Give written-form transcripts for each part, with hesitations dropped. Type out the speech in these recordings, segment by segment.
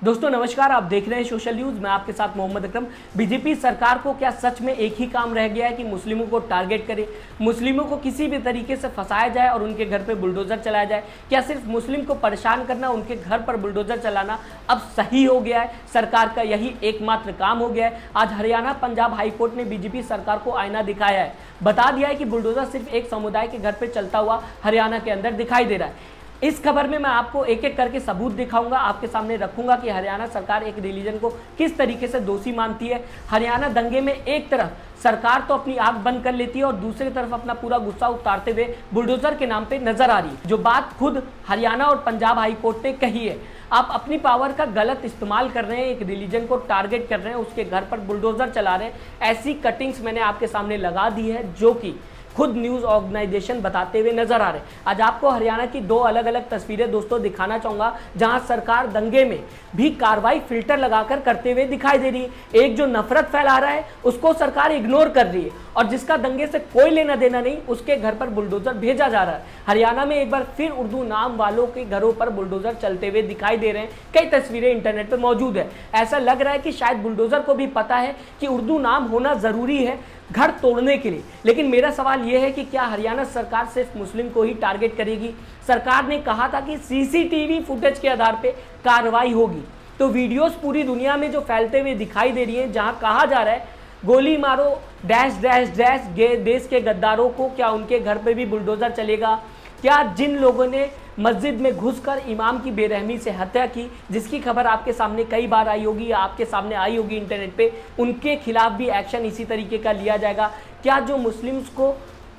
दोस्तों नमस्कार, आप देख रहे हैं सोशल न्यूज। मैं आपके साथ मोहम्मद अकरम। बीजेपी सरकार को क्या सच में एक ही काम रह गया है कि मुस्लिमों को टारगेट करे, मुस्लिमों को किसी भी तरीके से फंसाया जाए और उनके घर पे बुलडोजर चलाया जाए? क्या सिर्फ मुस्लिम को परेशान करना, उनके घर पर बुलडोजर चलाना अब सही हो गया है? सरकार का यही एकमात्र काम हो गया है? आज हरियाणा पंजाब हाईकोर्ट ने बीजेपी सरकार को आईना दिखाया है, बता दिया है कि बुलडोजर सिर्फ एक समुदाय के घर पर चलता हुआ हरियाणा के अंदर दिखाई दे रहा है। इस खबर में मैं आपको एक एक करके सबूत दिखाऊंगा, आपके सामने रखूंगा कि हरियाणा सरकार एक रिलीजन को किस तरीके से दोषी मानती है। हरियाणा दंगे में एक तरफ सरकार तो अपनी आंख बंद कर लेती है और दूसरी तरफ अपना पूरा गुस्सा उतारते हुए बुलडोजर के नाम पे नजर आ रही है। जो बात खुद हरियाणा और पंजाब हाई कोर्ट ने कही है, आप अपनी पावर का गलत इस्तेमाल कर रहे हैं, एक रिलीजन को टारगेट कर रहे हैं, उसके घर पर बुलडोजर चला रहे हैं। ऐसी कटिंग्स मैंने आपके सामने लगा दी है जो कि खुद न्यूज ऑर्गेनाइजेशन बताते हुए नजर आ रहे हैं। आज आपको हरियाणा की दो अलग अलग तस्वीरें दोस्तों दिखाना चाहूंगा, जहां सरकार दंगे में भी कार्रवाई फिल्टर लगाकर करते हुए दिखाई दे रही है। एक जो नफरत फैला रहा है उसको सरकार इग्नोर कर रही है और जिसका दंगे से कोई लेना देना नहीं, उसके घर पर बुलडोजर भेजा जा रहा है। हरियाणा में एक बार फिर उर्दू नाम वालों के घरों पर बुलडोजर चलते हुए दिखाई दे रहे हैं। कई तस्वीरें इंटरनेट पर मौजूद है। ऐसा लग रहा है कि शायद बुलडोजर को भी पता है कि उर्दू नाम होना जरूरी है घर तोड़ने के लिए। लेकिन मेरा सवाल यह है कि क्या हरियाणा सरकार सिर्फ मुस्लिम को ही टारगेट करेगी? सरकार ने कहा था कि सीसीटीवी फुटेज के आधार पे कार्रवाई होगी, तो वीडियोस पूरी दुनिया में जो फैलते हुए दिखाई दे रही हैं, जहां कहा जा रहा है गोली मारो डैश डैश डैश देश के गद्दारों को, क्या उनके घर पे भी बुलडोजर चलेगा? क्या जिन लोगों ने मस्जिद में घुसकर इमाम की बेरहमी से हत्या की, जिसकी खबर आपके सामने कई बार आई होगी या आपके सामने आई होगी इंटरनेट पे, उनके खिलाफ भी एक्शन इसी तरीके का लिया जाएगा? क्या जो मुस्लिम्स को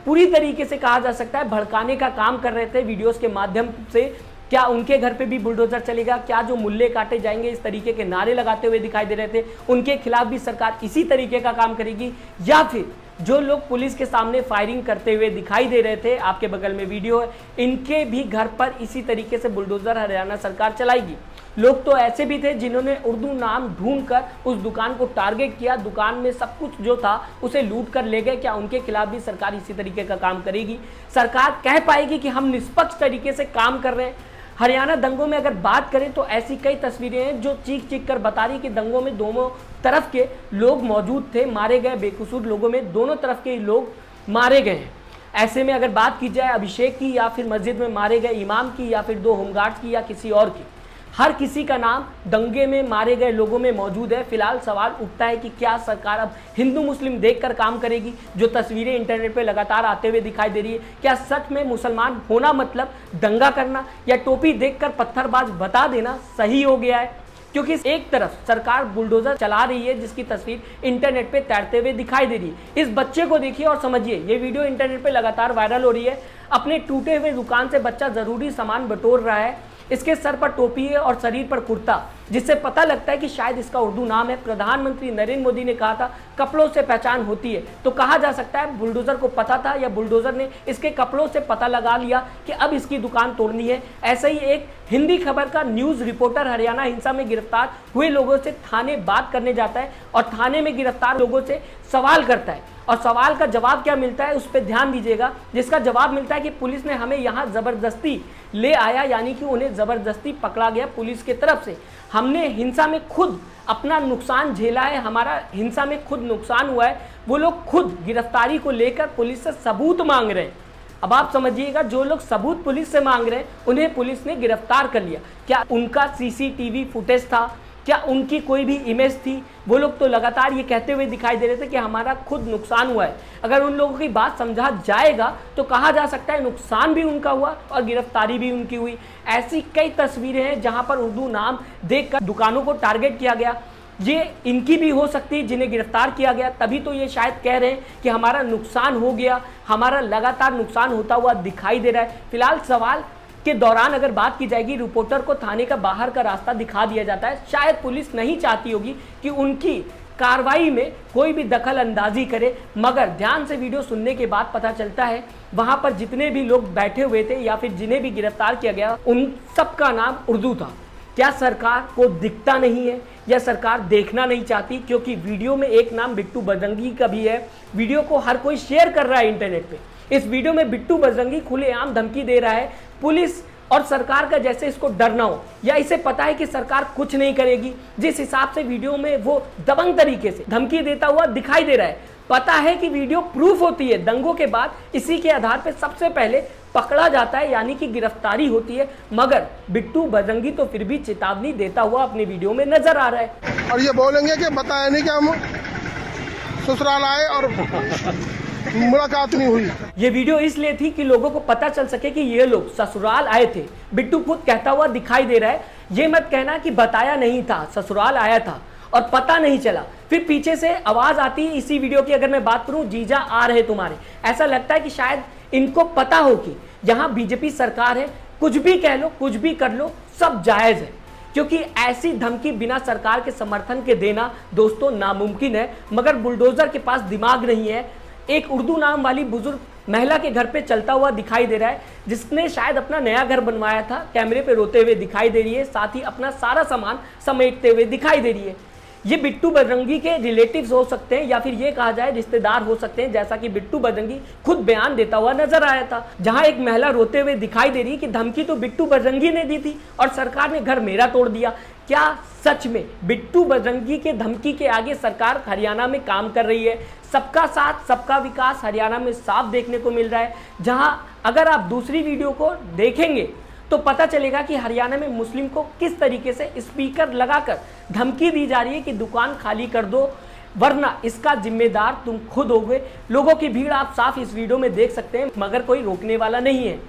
पूरी तरीके से कहा जा सकता है भड़काने का काम कर रहे थे वीडियोस के माध्यम से, क्या उनके घर पे भी बुलडोजर चलेगा? क्या जो मुल्ले काटे जाएंगे इस तरीके के नारे लगाते हुए दिखाई दे रहे थे, उनके खिलाफ भी सरकार इसी तरीके का काम करेगी? या फिर जो लोग पुलिस के सामने फायरिंग करते हुए दिखाई दे रहे थे, आपके बगल में वीडियो है, इनके भी घर पर इसी तरीके से बुलडोजर हरियाणा सरकार चलाएगी? लोग तो ऐसे भी थे जिन्होंने उर्दू नाम ढूंढकर उस दुकान को टारगेट किया, दुकान में सब कुछ जो था उसे लूट कर ले गए। क्या उनके खिलाफ भी सरकार इसी तरीके का काम करेगी? सरकार कह पाएगी कि हम निष्पक्ष तरीके से काम कर रहे हैं? हरियाणा दंगों में अगर बात करें तो ऐसी कई तस्वीरें हैं जो चीख चीख कर बता रही कि दंगों में दोनों तरफ के लोग मौजूद थे, मारे गए। बेकसूर लोगों में दोनों तरफ के लोग मारे गए हैं। ऐसे में अगर बात की जाए अभिषेक की, या फिर मस्जिद में मारे गए इमाम की, या फिर दो होमगार्ड्स की, या किसी और की, हर किसी का नाम दंगे में मारे गए लोगों में मौजूद है। फिलहाल सवाल उठता है कि क्या सरकार अब हिंदू मुस्लिम देखकर काम करेगी? जो तस्वीरें इंटरनेट पे लगातार आते हुए दिखाई दे रही है, क्या सच में मुसलमान होना मतलब दंगा करना या टोपी देखकर पत्थरबाज बता देना सही हो गया है? क्योंकि एक तरफ सरकार बुलडोजर चला रही है जिसकी तस्वीर इंटरनेट पे तैरते हुए दिखाई दे रही है। इस बच्चे को देखिए और समझिए, ये वीडियो इंटरनेट पे लगातार वायरल हो रही है। अपने टूटे हुए दुकान से बच्चा जरूरी सामान बटोर रहा है, इसके सर पर टोपी है और शरीर पर कुर्ता, जिससे पता लगता है कि शायद इसका उर्दू नाम है। प्रधानमंत्री नरेंद्र मोदी ने कहा था कपड़ों से पहचान होती है, तो कहा जा सकता है बुलडोजर को पता था या बुलडोजर ने इसके कपड़ों से पता लगा लिया कि अब इसकी दुकान तोड़नी है। ऐसे ही एक हिंदी खबर का न्यूज रिपोर्टर हरियाणा हिंसा में गिरफ्तार हुए लोगों से थाने बात करने जाता है और थाने में गिरफ्तार लोगों से सवाल करता है, और सवाल का जवाब क्या मिलता है उस पर ध्यान दीजिएगा। जिसका जवाब मिलता है कि पुलिस ने हमें यहाँ जबरदस्ती ले आया, यानी कि उन्हें जबरदस्ती पकड़ा गया पुलिस की तरफ से। हमने हिंसा में खुद अपना नुकसान झेला है, हमारा हिंसा में खुद नुकसान हुआ है। वो लोग खुद गिरफ्तारी को लेकर पुलिस से सबूत मांग रहे हैं। अब आप समझिएगा, जो लोग सबूत पुलिस से मांग रहे हैं उन्हें पुलिस ने गिरफ्तार कर लिया। क्या उनका सीसीटीवी फुटेज था? क्या उनकी कोई भी इमेज थी? वो लोग तो लगातार ये कहते हुए दिखाई दे रहे थे कि हमारा खुद नुकसान हुआ है। अगर उन लोगों की बात समझा जाएगा तो कहा जा सकता है नुकसान भी उनका हुआ और गिरफ्तारी भी उनकी हुई। ऐसी कई तस्वीरें हैं जहां पर उर्दू नाम देखकर दुकानों को टारगेट किया गया। ये इनकी भी हो सकती है जिन्हें गिरफ्तार किया गया, तभी तो ये शायद कह रहे हैं कि हमारा नुकसान हो गया, हमारा लगातार नुकसान होता हुआ दिखाई दे रहा है। फिलहाल सवाल के दौरान अगर बात की जाएगी, रिपोर्टर को थाने का बाहर का रास्ता दिखा दिया जाता है। शायद पुलिस नहीं चाहती होगी कि उनकी कार्रवाई में कोई भी दखल अंदाजी करे, मगर ध्यान से वीडियो सुनने के बाद पता चलता है वहां पर जितने भी लोग बैठे हुए थे या फिर जिन्हें भी गिरफ्तार किया गया उन सबका नाम उर्दू था। क्या सरकार को दिखता नहीं है या सरकार देखना नहीं चाहती? क्योंकि वीडियो में एक नाम बिट्टू बजरंगी का भी है। वीडियो को हर कोई शेयर कर रहा है इंटरनेट पे। इस वीडियो में बिट्टू बजरंगी खुलेआम धमकी दे रहा है पुलिस और सरकार का जैसे इसको डर ना हो या इसे पता है कि सरकार कुछ नहीं करेगी। जिस हिसाब से वीडियो में वो दबंग तरीके से धमकी देता हुआ दिखाई दे रहा है, पता है कि वीडियो प्रूफ होती है, दंगों के बाद इसी के आधार पर सबसे पहले पकड़ा जाता है, यानी कि गिरफ्तारी होती है। मगर बिट्टू बजरंगी तो फिर भी चेतावनी देता हुआ अपनी वीडियो में नजर आ रहा है और ये बोलेंगे कि बताया नहीं कि हम ससुराल आए और मुलाकात नहीं हुई। ये वीडियो इसलिए थी कि लोगों को पता चल सके कि ये लोग ससुराल आए थे। बिट्टू खुद कहता हुआ दिखाई दे रहा है, ये मत कहना कि बताया नहीं था, ससुराल आया था और पता नहीं चला। फिर पीछे से आवाज आती है इसी वीडियो की, अगर मैं बात करूं, जीजा आ रहे तुम्हारे। ऐसा लगता है कि शायद इनको पता हो कि यहाँ बीजेपी सरकार है, कुछ भी कह लो, कुछ भी कर लो, सब जायज है। क्योंकि ऐसी धमकी बिना सरकार के समर्थन के देना दोस्तों नामुमकिन है। मगर बुलडोजर के पास दिमाग नहीं है। एक उर्दू नाम वाली बुजुर्ग महिला के घर पे चलता हुआ दिखाई दे रहा है, जिसने शायद अपना नया घर बनवाया था, कैमरे पे रोते हुए दिखाई दे रही है, साथ ही अपना सारा सामान समेटते हुए दिखाई दे रही है। ये बिट्टू बजरंगी के रिलेटिव्स हो सकते हैं या फिर ये कहा जाए रिश्तेदार हो सकते हैं, जैसा कि बिट्टू बजरंगी खुद बयान देता हुआ नजर आया था, जहां एक महिला रोते हुए दिखाई दे रही है कि धमकी तो बिट्टू बजरंगी ने दी थी और सरकार ने घर मेरा तोड़ दिया। क्या सच में बिट्टू बजरंगी के धमकी के आगे सरकार हरियाणा में काम कर रही है? सबका साथ सबका विकास हरियाणा में साफ देखने को मिल रहा है, जहां अगर आप दूसरी वीडियो को देखेंगे तो पता चलेगा कि हरियाणा में मुस्लिम को किस तरीके से स्पीकर लगाकर धमकी दी जा रही है कि दुकान खाली कर दो वरना इसका जिम्मेदार तुम खुद होगे। लोगों की भीड़ आप साफ इस वीडियो में देख सकते हैं, मगर कोई रोकने वाला नहीं है,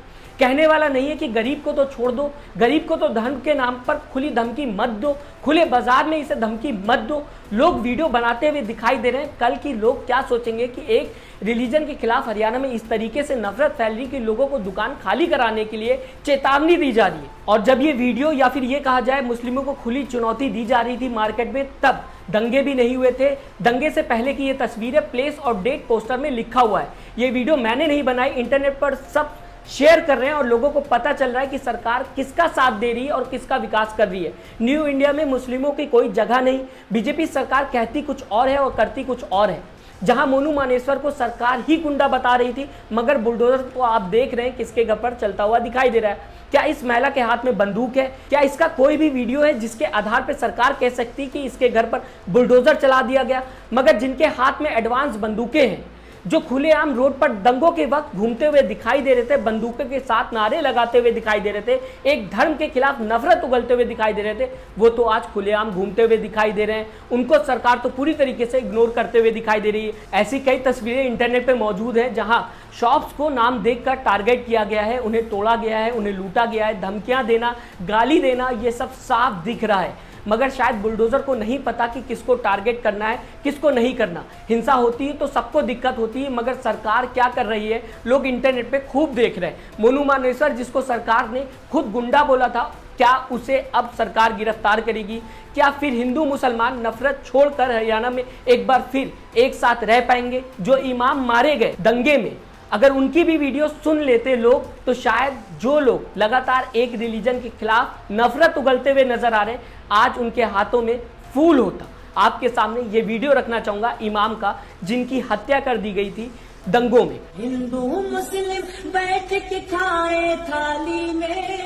कहने वाला नहीं है कि गरीब को तो छोड़ दो, गरीब को तो धर्म के नाम पर खुली धमकी मत दो, खुले बाजार में इसे धमकी मत दो। लोग वीडियो बनाते हुए दिखाई दे रहे हैं। कल की लोग क्या सोचेंगे कि एक रिलीजन के खिलाफ हरियाणा में इस तरीके से नफरत फैल रही कि लोगों को दुकान खाली कराने के लिए चेतावनी दी जा रही है। और जब ये वीडियो या फिर ये कहा जाए मुस्लिमों को खुली चुनौती दी जा रही थी मार्केट में, तब दंगे भी नहीं हुए थे। दंगे से पहले की ये तस्वीरें प्लेस और डेट पोस्टर में लिखा हुआ है। ये वीडियो मैंने नहीं बनाई, इंटरनेट पर सब शेयर कर रहे हैं और लोगों को पता चल रहा है कि सरकार किसका साथ दे रही है और किसका विकास कर रही है। न्यू इंडिया में मुस्लिमों की कोई जगह नहीं। बीजेपी सरकार कहती कुछ और है और करती कुछ और है। जहां मोनू मानेसर को सरकार ही गुंडा बता रही थी, मगर बुलडोजर को आप देख रहे हैं किसके घर पर चलता हुआ दिखाई दे रहा है। क्या इस महिला के हाथ में बंदूक है? क्या इसका कोई भी वीडियो है जिसके आधार पर सरकार कह सकती कि इसके घर पर बुलडोजर चला दिया गया? मगर जिनके हाथ में एडवांस बंदूकें हैं, जो खुलेआम रोड पर दंगों के वक्त घूमते हुए दिखाई दे रहे थे, बंदूकों के साथ नारे लगाते हुए दिखाई दे रहे थे, एक धर्म के खिलाफ नफरत उगलते हुए दिखाई दे रहे थे, वो तो आज खुलेआम घूमते हुए दिखाई दे रहे हैं। उनको सरकार तो पूरी तरीके से इग्नोर करते हुए दिखाई दे रही है। ऐसी कई तस्वीरें इंटरनेट पे मौजूद हैं जहां शॉप्स को नाम देखकर टारगेट किया गया है, उन्हें तोड़ा गया है, उन्हें लूटा गया है, धमकियां देना, गाली देना, ये सब साफ दिख रहा है। मगर शायद बुलडोजर को नहीं पता कि किसको टारगेट करना है, किसको नहीं करना। हिंसा होती है तो सबको दिक्कत होती है, मगर सरकार क्या कर रही है लोग इंटरनेट पे खूब देख रहे हैं। मोनू मानेसर जिसको सरकार ने खुद गुंडा बोला था, क्या उसे अब सरकार गिरफ्तार करेगी? क्या फिर हिंदू मुसलमान नफरत छोड़कर हरियाणा में एक बार फिर एक साथ रह पाएंगे? जो इमाम मारे गए दंगे में, अगर उनकी भी वीडियो सुन लेते लोग, तो शायद जो लोग लगातार एक रिलीजन के खिलाफ नफरत उगलते हुए नजर आ रहे हैं, आज उनके हाथों में फूल होता। आपके सामने ये वीडियो रखना चाहूंगा इमाम का, जिनकी हत्या कर दी गई थी दंगों में। हिंदू मुस्लिम बैठ के खाए थाली में,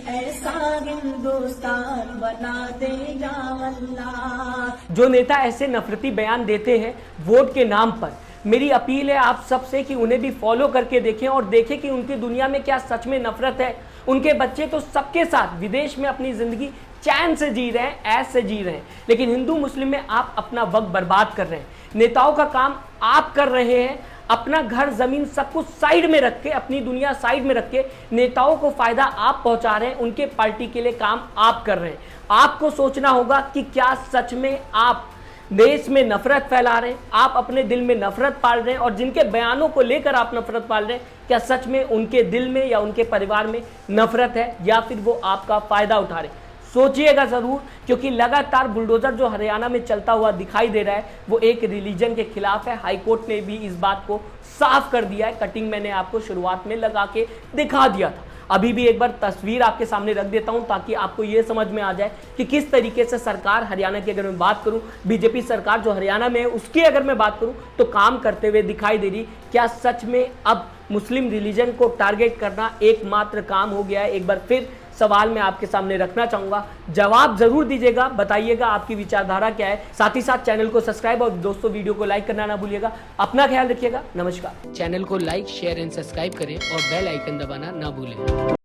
ऐसा हिंदुस्तान बना देगा अल्लाह। जो नेता ऐसे नफरती बयान देते हैं वोट के नाम पर, मेरी अपील है आप सबसे कि उन्हें भी फॉलो करके देखें और देखें कि उनकी दुनिया में क्या सच में नफरत है। उनके बच्चे तो सबके साथ विदेश में अपनी जिंदगी चैन से जी रहे हैं, ऐश से जी रहे हैं, लेकिन हिंदू मुस्लिम में आप अपना वक्त बर्बाद कर रहे हैं। नेताओं का काम आप कर रहे हैं, अपना घर जमीन सब कुछ साइड में रख के, अपनी दुनिया साइड में रख के नेताओं को फायदा आप पहुंचा रहे हैं, उनके पार्टी के लिए काम आप कर रहे हैं। आपको सोचना होगा कि क्या सच में आप देश में नफरत फैला रहे हैं, आप अपने दिल में नफरत पाल रहे हैं, और जिनके बयानों को लेकर आप नफरत पाल रहे हैं, क्या सच में उनके दिल में या उनके परिवार में नफरत है, या फिर वो आपका फायदा उठा रहे हैं? सोचिएगा जरूर, क्योंकि लगातार बुलडोजर जो हरियाणा में चलता हुआ दिखाई दे रहा है वो एक रिलीजन के खिलाफ है। हाईकोर्ट ने भी इस बात को साफ कर दिया है। कटिंग मैंने आपको शुरुआत में लगा के दिखा दिया था। अभी भी एक बार तस्वीर आपके सामने रख देता हूं ताकि आपको यह समझ में आ जाए कि किस तरीके से सरकार, हरियाणा की अगर मैं बात करूं, बीजेपी सरकार जो हरियाणा में है उसकी अगर मैं बात करूं तो काम करते हुए दिखाई दे रही। क्या सच में अब मुस्लिम रिलीजन को टारगेट करना एकमात्र काम हो गया है? एक बार फिर सवाल मैं आपके सामने रखना चाहूंगा, जवाब जरूर दीजिएगा, बताइएगा आपकी विचारधारा क्या है। साथ ही साथ चैनल को सब्सक्राइब और दोस्तों वीडियो को लाइक करना ना भूलिएगा। अपना ख्याल रखिएगा। नमस्कार। चैनल को लाइक, शेयर एंड सब्सक्राइब करें और बेल आइकन दबाना ना भूलें।